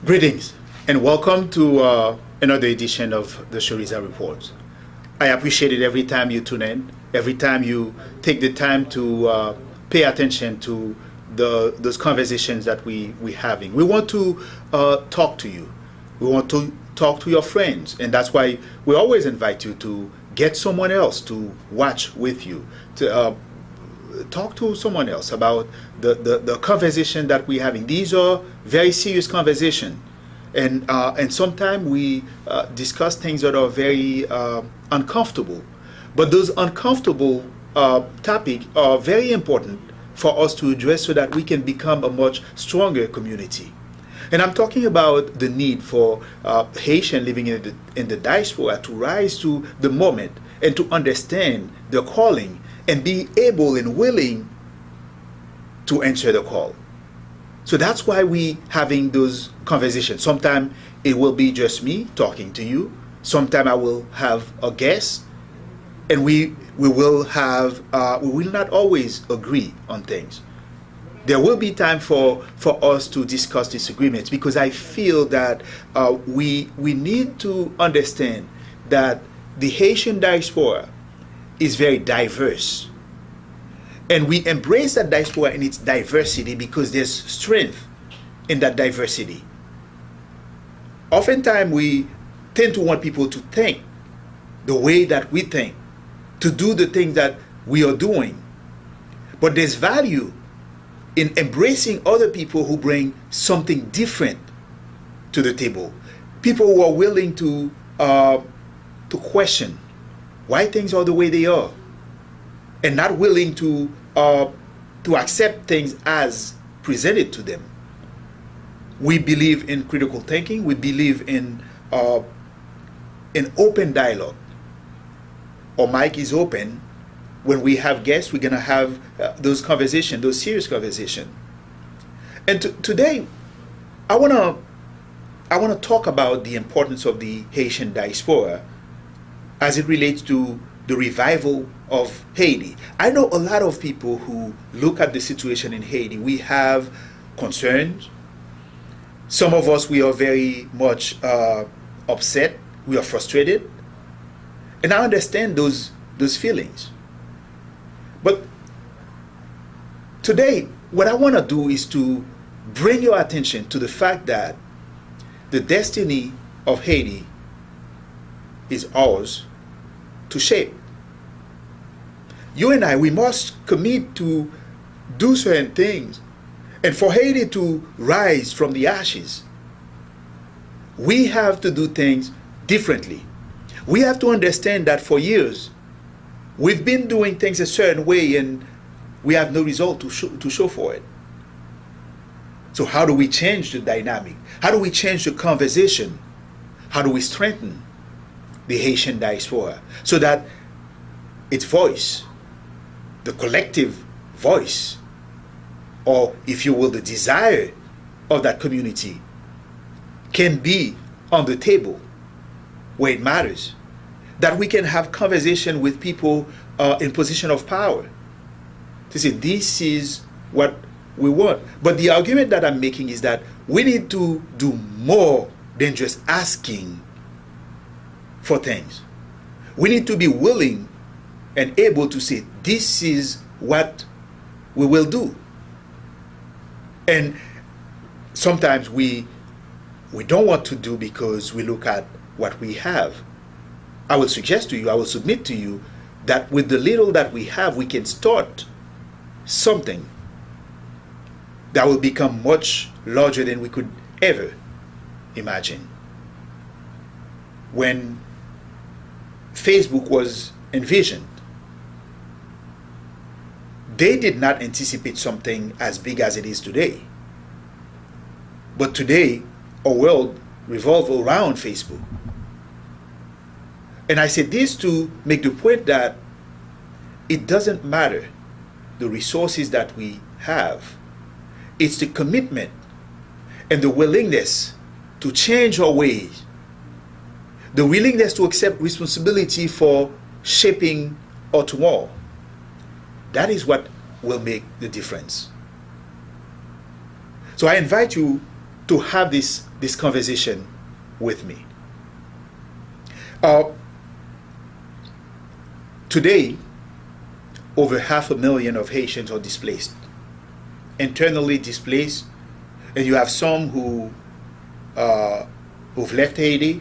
Greetings and welcome to another edition of the CHERIZA Report. I appreciate it every time you tune in, every time you take the time to pay attention to those conversations that we're having. We want to talk to you. We want to talk to your friends, and that's why we always invite you to get someone else to watch with you, to talk to someone else about the conversation that we're having. These are very serious conversations, and sometimes we discuss things that are very uncomfortable, but those uncomfortable topics are very important for us to address so that we can become a much stronger community. And I'm talking about the need for Haitians living in the diaspora to rise to the moment and to understand the calling and be able and willing to answer the call. So that's why we having those conversations. Sometimes it will be just me talking to you. Sometimes I will have a guest, and we will not always agree on things. There will be time for us to discuss disagreements, because I feel that we need to understand that the Haitian diaspora is very diverse. And we embrace that diaspora in its diversity because there's strength in that diversity. Oftentimes we tend to want people to think the way that we think, to do the things that we are doing. But there's value in embracing other people who bring something different to the table. People who are willing to question why things are the way they are, and not willing to accept things as presented to them. We believe in critical thinking. We believe in open dialogue. Our mic is open. When we have guests, we're going to have those conversations, those serious conversations. And today, I want to talk about the importance of the Haitian diaspora as it relates to the revival of Haiti. I know a lot of people who look at the situation in Haiti. We have concerns. Some of us, we are very much upset. We are frustrated. And I understand those feelings. But today, what I want to do is to bring your attention to the fact that the destiny of Haiti is ours to shape. You and I, we must commit to do certain things. And for Haiti to rise from the ashes, we have to do things differently. We have to understand that for years, we've been doing things a certain way and we have no result to show for it. So how do we change the dynamic? How do we change the conversation? How do we strengthen the Haitian diaspora so that its voice, the collective voice, or if you will, the desire of that community can be on the table where it matters? That we can have conversation with people in position of power to say this is what we want. But the argument that I'm making is that we need to do more than just asking for things. We need to be willing and able to say this is what we will do. And sometimes we don't want to do because we look at what we have. I will suggest to you, I will submit to you that with the little that we have, we can start something that will become much larger than we could ever imagine. When Facebook was envisioned, they did not anticipate something as big as it is today. But today, our world revolves around Facebook. And I say this to make the point that it doesn't matter the resources that we have. It's the commitment and the willingness to change our ways, the willingness to accept responsibility for shaping our tomorrow. That is what will make the difference. So I invite you to have this conversation with me. Today, over 500,000 of Haitians are displaced, internally displaced, and you have some who've left Haiti,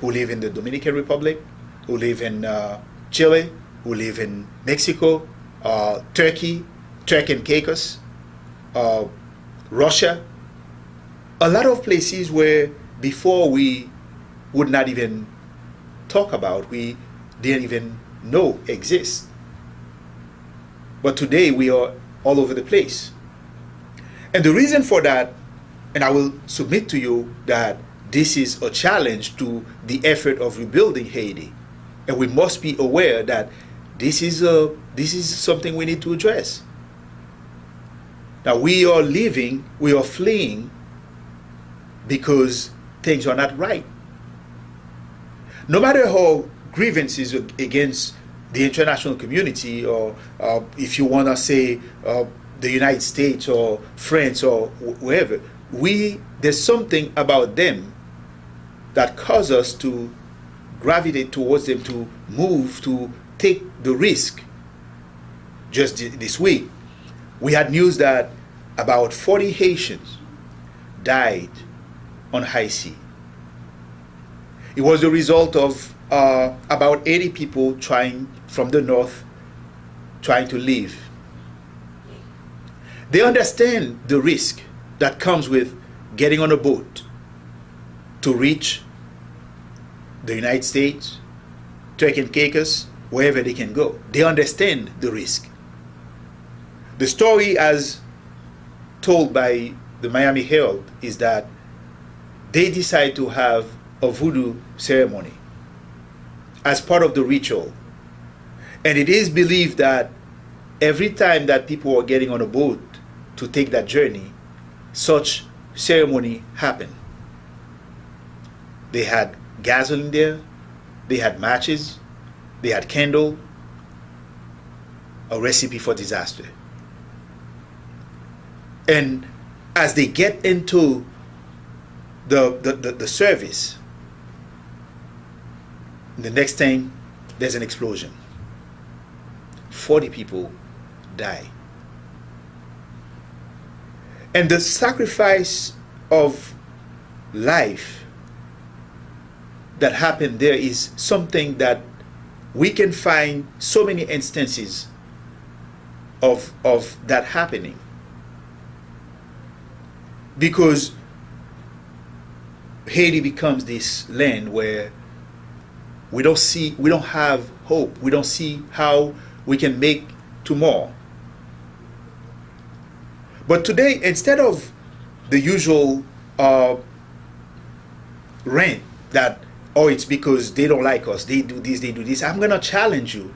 who live in the Dominican Republic, who live in Chile, who live in Mexico, Turkey, Turkey and Caicos, Russia, a lot of places where before we would not even talk about, we didn't even know exist. But today we are all over the place. And the reason for that, and I will submit to you that this is a challenge to the effort of rebuilding Haiti. And we must be aware that this is something we need to address. Now we are fleeing because things are not right. No matter how grievances against the international community, or if you want to say the United States or France or wherever, there's something about them that causes us to gravitate towards them, to move, to take the risk. Just this week, we had news that about 40 Haitians died on high sea. It was the result of about 80 people from the north trying to leave. They understand the risk that comes with getting on a boat to reach the United States, Turkey and Caicos, wherever they can go. They understand the risk. The story, as told by the Miami Herald, is that they decide to have a voodoo ceremony as part of the ritual. And it is believed that every time that people are getting on a boat to take that journey, such ceremony happened. They had gasoline there, they had matches, they had candle, a recipe for disaster. And as they get into the service, the next thing, there's an explosion. 40 people die. And the sacrifice of life that happened there is something that we can find so many instances of that happening. Because Haiti becomes this land where we don't have hope. We don't see how we can make tomorrow. But today, instead of the usual rant that, oh, it's because they don't like us, they do this, I'm going to challenge you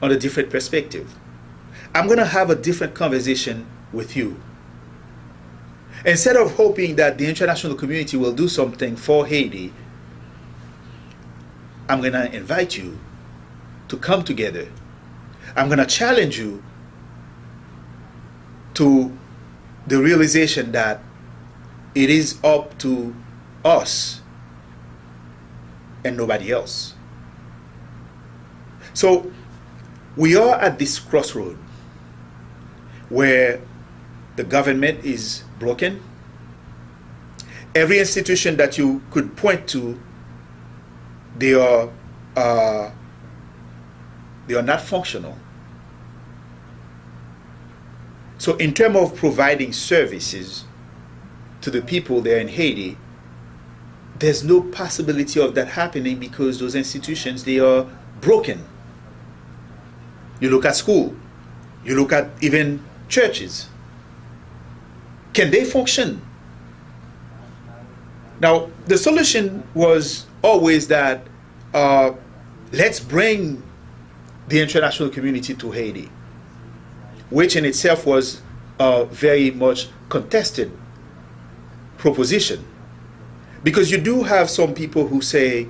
on a different perspective. I'm going to have a different conversation with you. Instead of hoping that the international community will do something for Haiti, I'm going to invite you to come together. I'm going to challenge you to the realization that it is up to us and nobody else. So we are at this crossroad where the government is broken. Every institution that you could point to, they are not functional. So in terms of providing services to the people there in Haiti, there's no possibility of that happening because those institutions, they are broken. You look at school, you look at even churches. Can they function? Now, the solution was always that let's bring the international community to Haiti, which in itself was a very much contested proposition. Because you do have some people who say,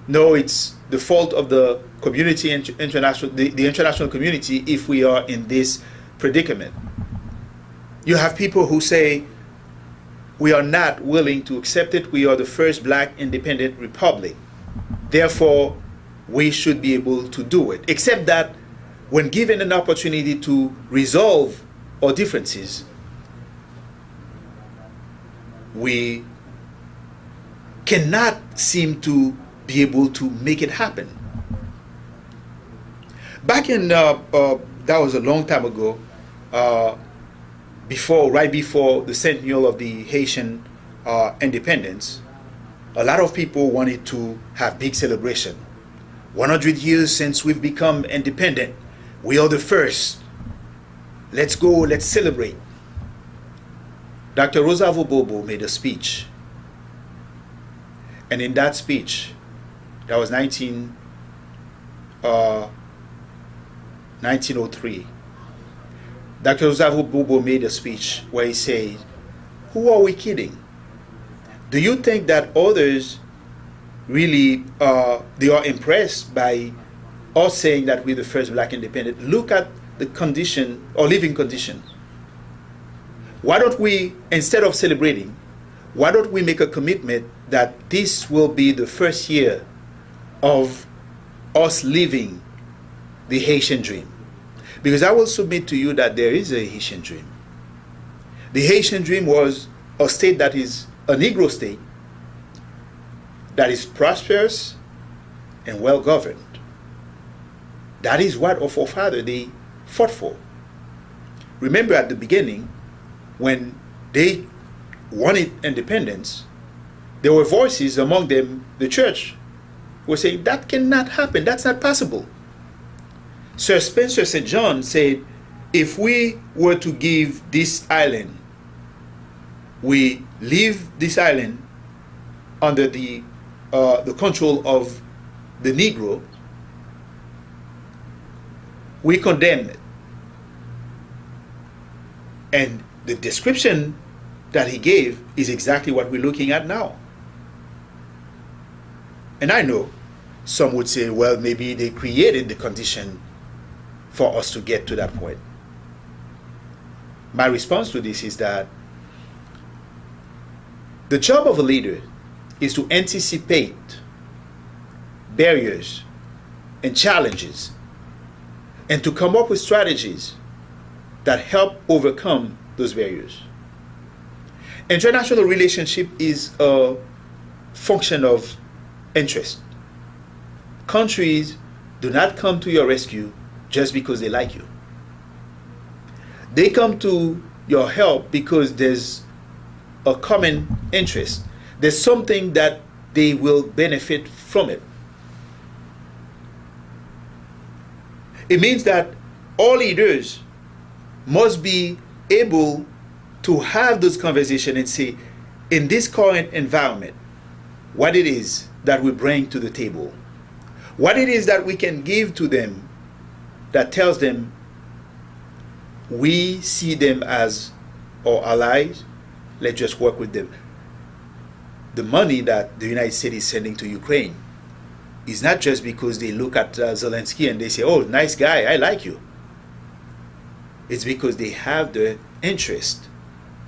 no, it's the fault of the community, the international community, if we are in this predicament. You have people who say, we are not willing to accept it. We are the first black independent republic. Therefore, we should be able to do it. Except that when given an opportunity to resolve our differences, we cannot seem to be able to make it happen. Back in, that was a long time ago, right before the centennial of the Haitian independence, a lot of people wanted to have big celebration. 100 years since we've become independent. We are the first. Let's go, let's celebrate. Dr. Roosevelt Bobo made a speech. And in that speech, that was 1903, Dr. Roosevelt Bobo made a speech where he said, who are we kidding? Do you think that others really, they are impressed by us saying that we're the first black independent? Look at the condition or living conditions. Why don't we, instead of celebrating, why don't we make a commitment that this will be the first year of us living the Haitian dream? Because I will submit to you that there is a Haitian dream. The Haitian dream was a state that is a Negro state, that is prosperous and well governed. That is what our forefathers they fought for. Remember at the beginning, when they wanted independence, there were voices, among them the church, were saying that cannot happen, that's not possible. Sir Spencer St. John said, if we were to give this island, we leave this island under the control of the Negro, we condemn it. And the description that he gave is exactly what we're looking at now. And I know some would say, well, maybe they created the condition for us to get to that point. My response to this is that the job of a leader is to anticipate barriers and challenges and to come up with strategies that help overcome those barriers. International relationship is a function of interest. Countries do not come to your rescue just because they like you. They come to your help because there's a common interest. There's something that they will benefit from it. It means that all leaders must be able to have those conversations and say, in this current environment, what it is that we bring to the table, what it is that we can give to them that tells them we see them as our allies, let's just work with them. The money that the United States is sending to Ukraine is not just because they look at Zelensky and they say, oh, nice guy, I like you. It's because they have the interest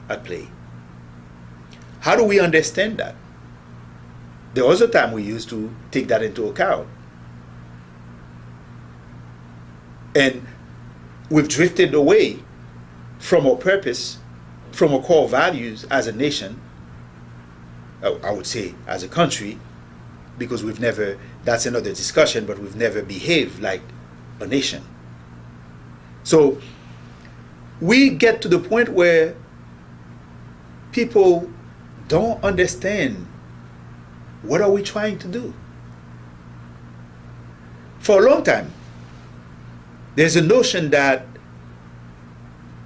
at play. How do we understand that? There was a time we used to take that into account. And we've drifted away from our purpose, from our core values as a nation, I would say as a country, because we've never, that's another discussion, but we've never behaved like a nation. So we get to the point where people don't understand what are we trying to do. For a long time, there's a notion that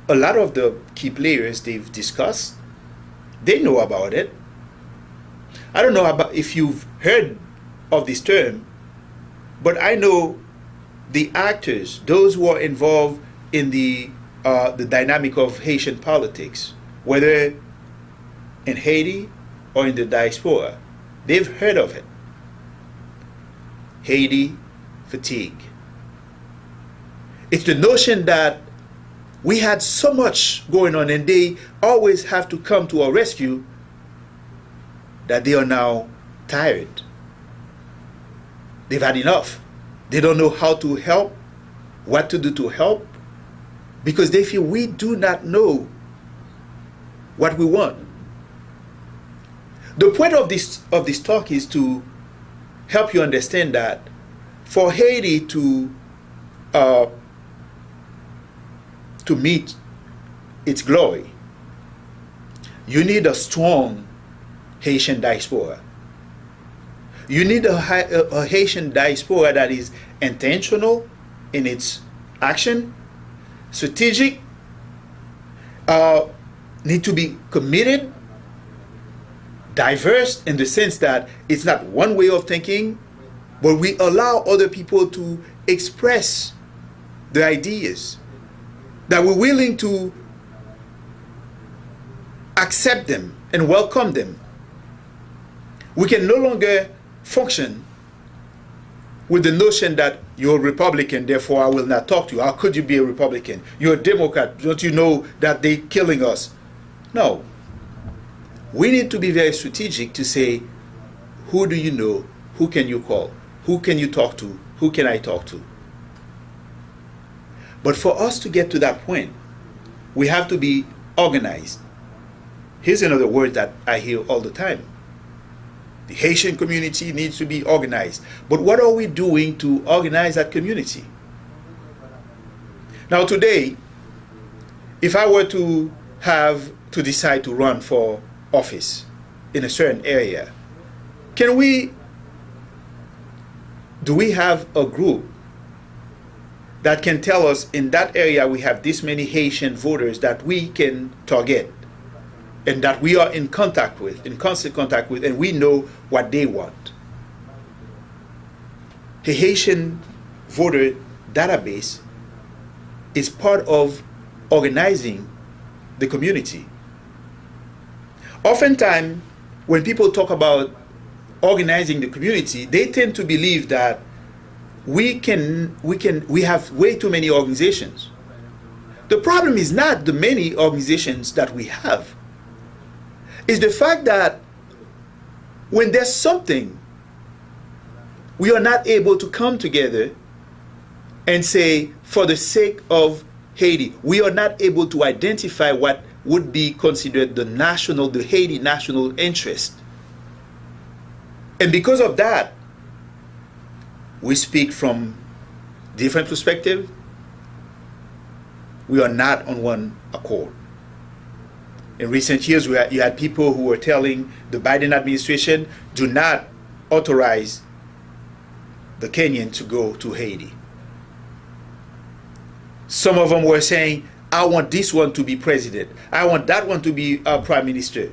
a lot of the key players they've discussed, they know about it. I don't know about if you've heard of this term, but I know the actors, those who are involved in the dynamic of Haitian politics, whether in Haiti or in the diaspora, they've heard of it. Haiti fatigue. It's the notion that we had so much going on and they always have to come to our rescue that they are now tired. They've had enough. They don't know how to help, what to do to help, because they feel we do not know what we want. The point of this talk is to help you understand that for Haiti to meet its glory, you need a strong Haitian diaspora. You need a Haitian diaspora that is intentional in its action, strategic, need to be committed, diverse in the sense that it's not one way of thinking, but we allow other people to express their ideas, that we're willing to accept them and welcome them. We can no longer function with the notion that you're a Republican, therefore I will not talk to you. How could you be a Republican? You're a Democrat. Don't you know that they're killing us? No. We need to be very strategic to say, who do you know? Who can you call? Who can you talk to? Who can I talk to? But for us to get to that point, we have to be organized. Here's another word that I hear all the time. The Haitian community needs to be organized. But what are we doing to organize that community? Now today, if I were to decide to run for office in a certain area, do we have a group that can tell us in that area we have this many Haitian voters that we can target and that we are in constant contact with, and we know what they want? The Haitian voter database is part of organizing the community. Oftentimes, when people talk about organizing the community, they tend to believe that we have way too many organizations. The problem is not the many organizations that we have. It's the fact that when there's something, we are not able to come together and say, for the sake of Haiti, we are not able to identify what would be considered the Haiti national interest. And because of that, we speak from different perspectives. We are not on one accord. In recent years, you had people who were telling the Biden administration, do not authorize the Kenyan to go to Haiti. Some of them were saying, I want this one to be president. I want that one to be prime minister.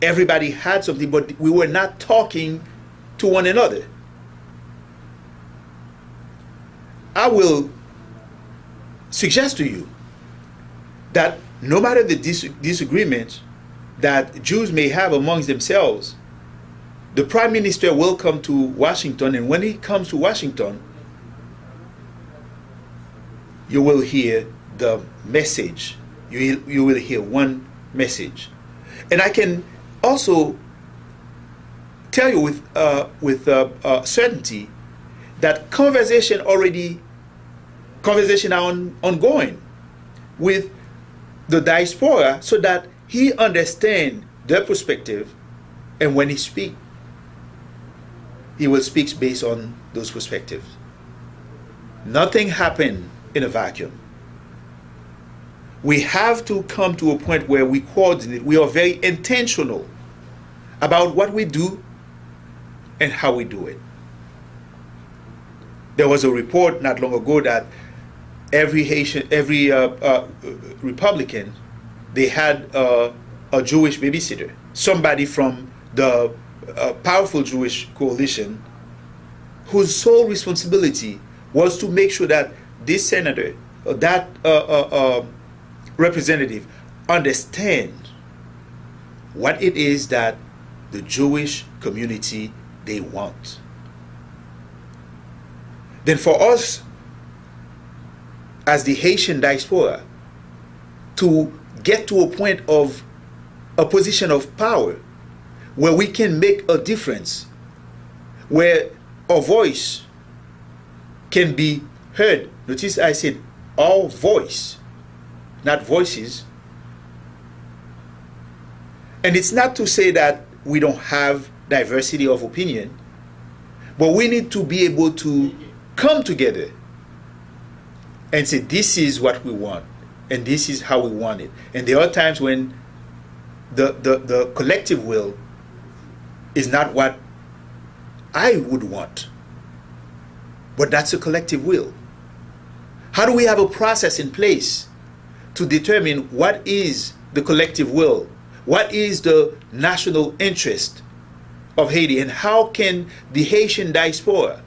Everybody had something, but we were not talking to one another. I will suggest to you that no matter the disagreements that Jews may have amongst themselves, the prime minister will come to Washington, and when he comes to Washington, you will hear the message. You will hear one message. And I can also tell you with certainty that conversation are ongoing with the diaspora so that he understands their perspective, and when he speaks, he will speak based on those perspectives. Nothing happened in a vacuum. We have to come to a point where we coordinate. We are very intentional about what we do and how we do it. There was a report not long ago that every Republican, they had a Jewish babysitter, somebody from the powerful Jewish coalition, whose sole responsibility was to make sure that this senator, that representative, understand what it is that the Jewish community they want. Then for us, as the Haitian diaspora, to get to a point of a position of power, where we can make a difference, where our voice can be heard. Notice I said our voice, not voices. And it's not to say that we don't have diversity of opinion, but we need to be able to come together and say, this is what we want, and this is how we want it. And there are times when the collective will is not what I would want, but that's a collective will. How do we have a process in place to determine what is the collective will? What is the national interest of Haiti, and how can the Haitian diaspora,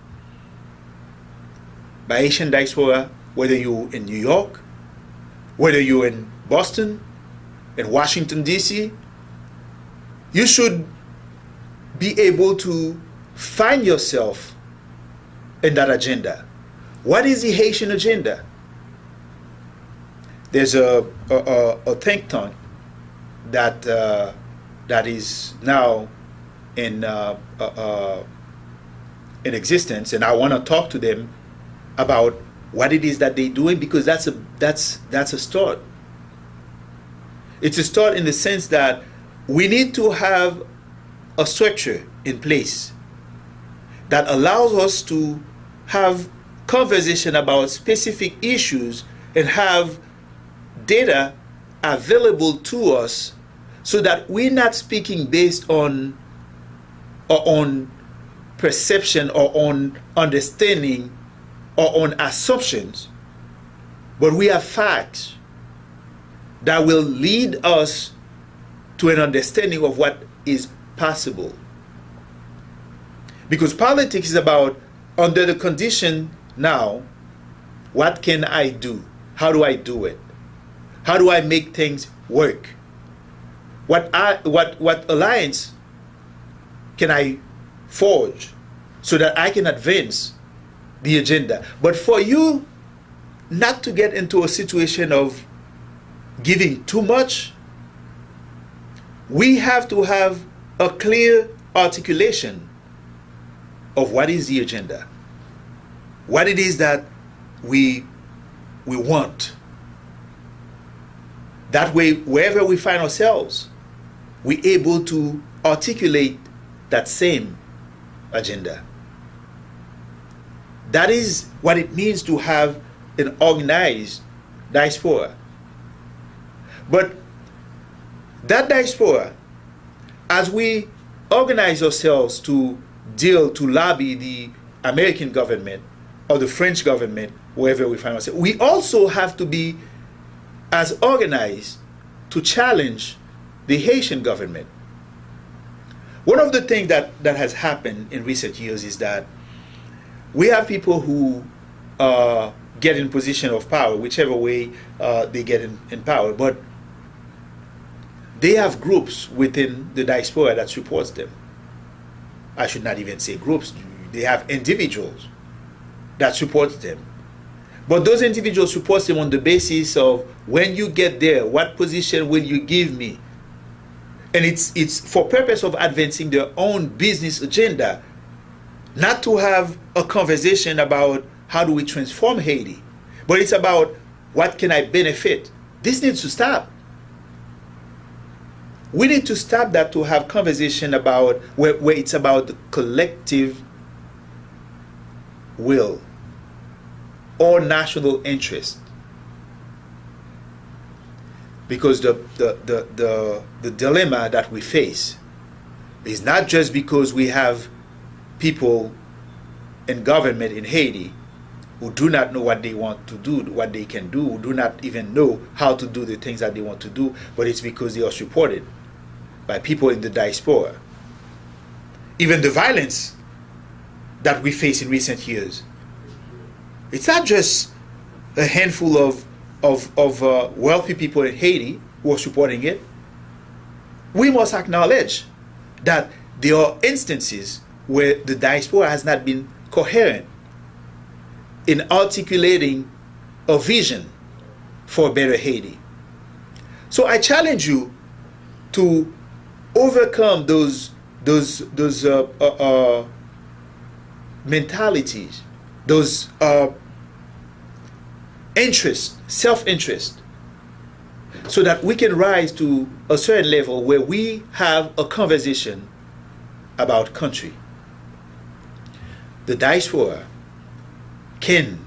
by Haitian diaspora, whether you're in New York, whether you're in Boston, in Washington, D.C., you should be able to find yourself in that agenda. What is the Haitian agenda? There's a think tank that is now in existence, and I want to talk to them about what it is that they're doing, because that's a start. It's a start in the sense that we need to have a structure in place that allows us to have conversation about specific issues and have data available to us, so that we're not speaking based on perception or on understanding or on assumptions, but we have facts that will lead us to an understanding of what is possible. Because politics is about, under the condition now, what can I do? How do I do it? How do I make things work? What alliance can I forge so that I can advance the agenda? But for you not to get into a situation of giving too much, we have to have a clear articulation of what is the agenda, what it is that we want. That way, wherever we find ourselves, we're able to articulate that same agenda. That is what it means to have an organized diaspora. But that diaspora, as we organize ourselves to lobby the American government or the French government, wherever we find ourselves, we also have to be as organized to challenge the Haitian government. One of the things that has happened in recent years is that we have people who get in position of power, whichever way they get in power, but they have groups within the diaspora that supports them. I should not even say groups. They have individuals that support them. But those individuals support them on the basis of, when you get there, what position will you give me? And it's for purpose of advancing their own business agenda, not to have a conversation about how do we transform Haiti, but it's about what can I benefit. This needs to stop. We need to stop that, to have conversation about where it's about the collective will or national interest. Because the dilemma that we face is not just because we have people in government in Haiti who do not know what they want to do, what they can do, who do not even know how to do the things that they want to do, but it's because they are supported by people in the diaspora. Even the violence that we face in recent years, it's not just a handful of wealthy people in Haiti who are supporting it. We must acknowledge that there are instances where the diaspora has not been coherent in articulating a vision for a better So I challenge you to overcome those those mentalities, those interest, self-interest, so that we can rise to a certain level where we have a conversation about country. The diaspora can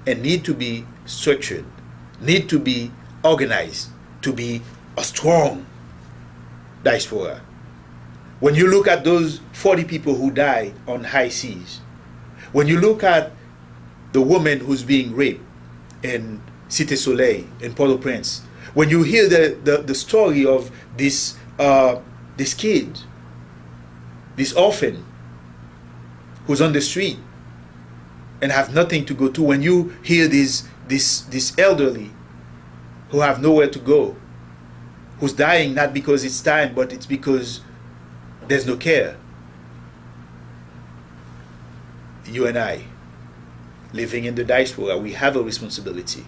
and need to be structured, need to be organized to be a strong diaspora. When you look at those 40 people who died on high seas, when you look at the woman who's being raped in Cité Soleil, in Port-au-Prince, when you hear the story of this kid, this orphan who's on the street and have nothing to go to, when you hear this elderly who have nowhere to go, who's dying not because it's time, but it's because there's no care. You and I, living in the diaspora, we have a responsibility.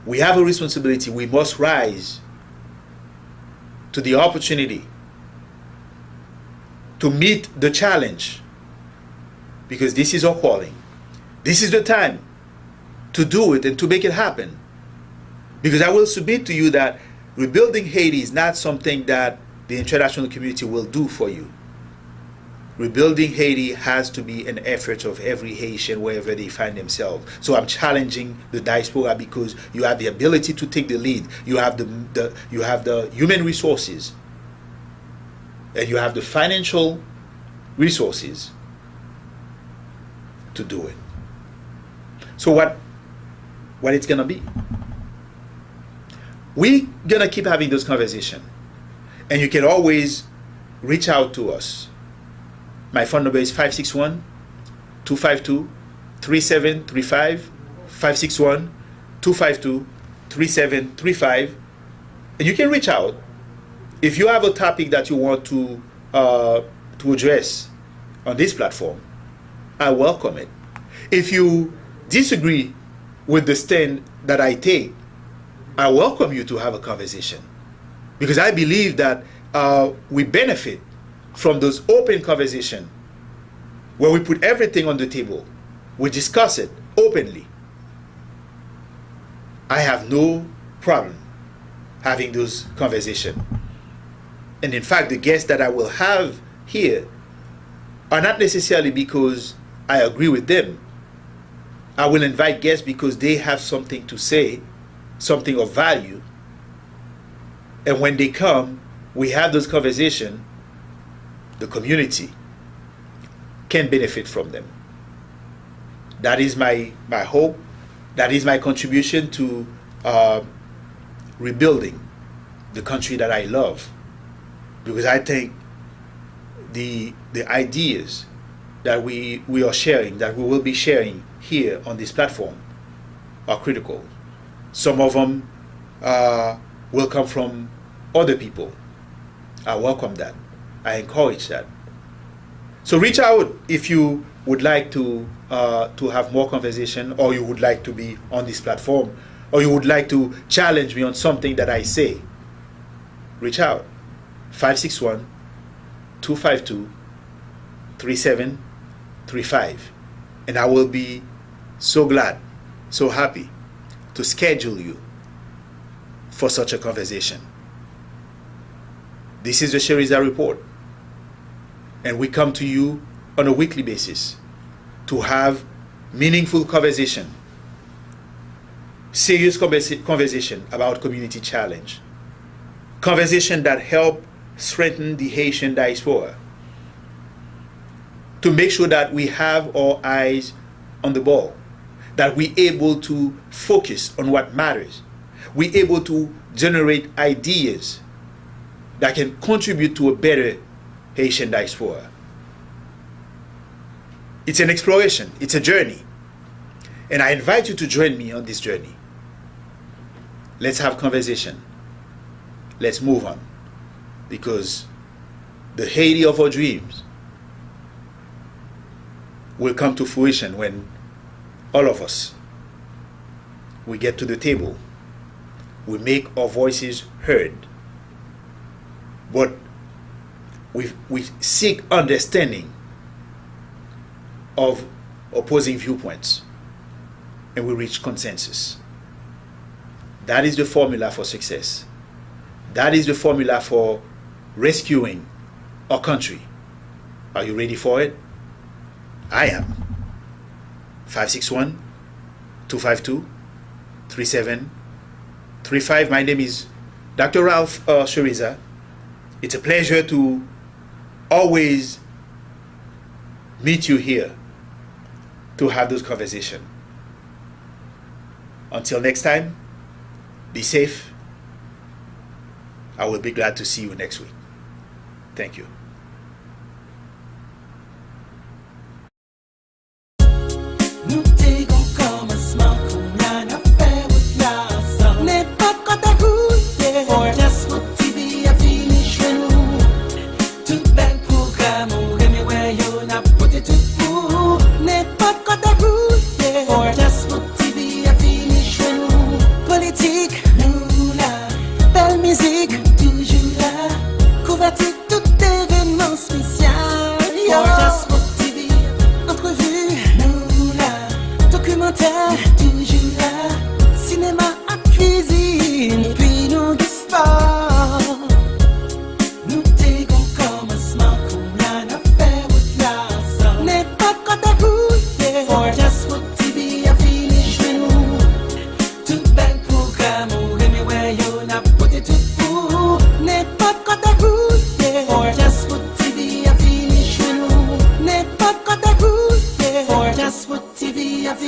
We have a responsibility. We must rise to the opportunity to meet the challenge, because this is our calling. This is the time to do it and to make it happen. Because I will submit to you that rebuilding Haiti is not something that the international community will do for you. Rebuilding Haiti has to be an effort of every Haitian wherever they find themselves. So I'm challenging the diaspora, because you have the ability to take the lead. You have the human resources, and you have the financial resources to do it. So what it's gonna be? We're gonna keep having those conversations, and you can always reach out to us. My phone number is 561-252-3735, 561-252-3735, and you can reach out if you have a topic that you want to address on this platform. I welcome it. If you disagree with the stand that I take, I welcome you to have a conversation, because I believe that we benefit from those open conversations where we put everything on the table, we discuss it openly. I have no problem having those conversations. And in fact, the guests that I will have here are not necessarily because I agree with them. I will invite guests because they have something to say, something of value. And when they come, we have those conversations, the community can benefit from them. That is my hope. That is my contribution to rebuilding the country that I love. Because I think the ideas that we are sharing, that we will be sharing here on this platform, are critical. Some of them will come from other people. I welcome that. I encourage that. So reach out if you would like to have more conversation, or you would like to be on this platform, or you would like to challenge me on something that I say. Reach out. 561-252-3735, and I will be so glad, so happy to schedule you for such a conversation. This is the CHERIZA Report, and we come to you on a weekly basis to have meaningful conversation, serious conversation about community challenge, conversation that help strengthen the Haitian diaspora, to make sure that we have our eyes on the ball, that we're able to focus on what matters, we're able to generate ideas that can contribute to a better Haitian diaspora. It's an exploration, it's a journey, and I invite you to join me on this journey. Let's have conversation. Let's move on, because the Haiti of our dreams will come to fruition when all of us, we get to the table, we make our voices heard. But we seek understanding of opposing viewpoints, and we reach consensus. That is the formula for success. That is the formula for rescuing our country. Are you ready for it? I am. 561-252-3735. My name is Dr. Ralph CHERIZA. It's a pleasure to always meet you here to have those conversations. Until next time, be safe. I will be glad to see you next week. Thank you.